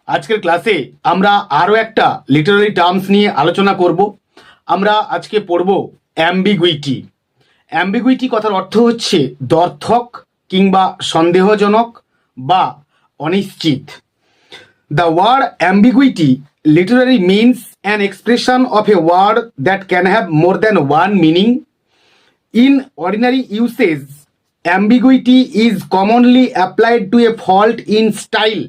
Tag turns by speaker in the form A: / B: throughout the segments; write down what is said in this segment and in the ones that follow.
A: আজকের ক্লাসে আমরা আরও একটা লিটারারি টার্মস নিয়ে আলোচনা করব। আমরা আজকে পড়ব অ্যাম্বিগুইটি। অ্যাম্বিগুইটি কথার অর্থ হচ্ছে দ্ব্যর্থক কিংবা সন্দেহজনক বা অনিশ্চিত। The word ambiguity literally means an expression of a word that can have more than one meaning. In ordinary usage, ambiguity is commonly applied to a fault in style.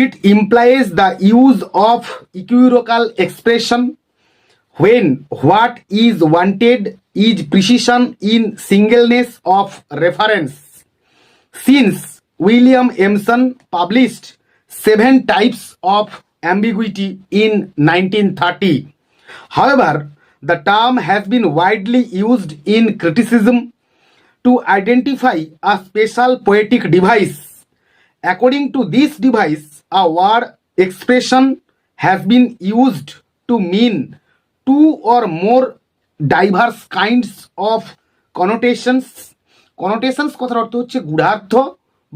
A: It implies the use of equivocal expression when what is wanted is precision in singleness of reference. Since William Emerson published 7 types of ambiguity in 1930. However, the term has been widely used in criticism to identify a special poetic device. According to this device, a word expression has been used to mean two or more diverse kinds of connotations. Connotations কথার অর্থ হচ্ছে গূঢ়ার্থ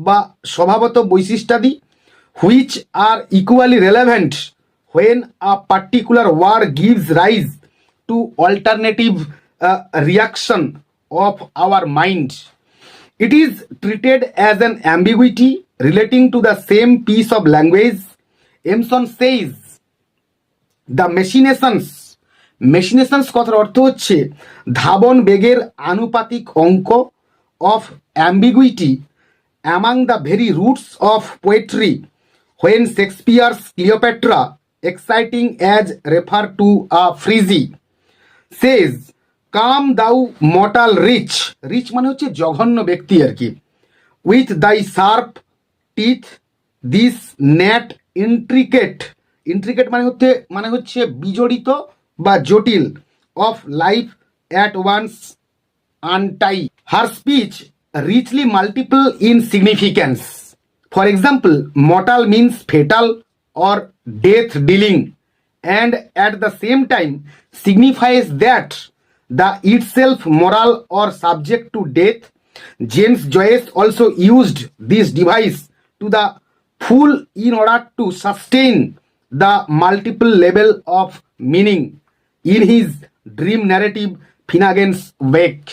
A: বা স্বভাবত বৈশিষ্ট্যাদি, which are equally relevant when a particular word gives rise to alternative reaction of our mind. It is treated as an ambiguity relating to the same piece of language. Emerson says, the machinations কথার অর্থ হচ্ছে ধাবন বেগের আনুপাতিক অঙ্ক of ambiguity among the very roots of poetry when Shakespeare's Cleopatra, exciting as refer to a Phrygi, says, come thou mortal rich মানে হচ্ছে জঘন্য ব্যক্তি আর কি, with thy sharp teeth this net intricate মানে হচ্ছে বিজড়িত বা জটিল of life at once untie. Her speech richly multiple in significance. For example, mortal means fatal or death dealing, and at the same time signifies that the itself moral or subject to death. James Joyce also used this device to the full in order to sustain the multiple level of meaning in his dream narrative Finnegan's Wake.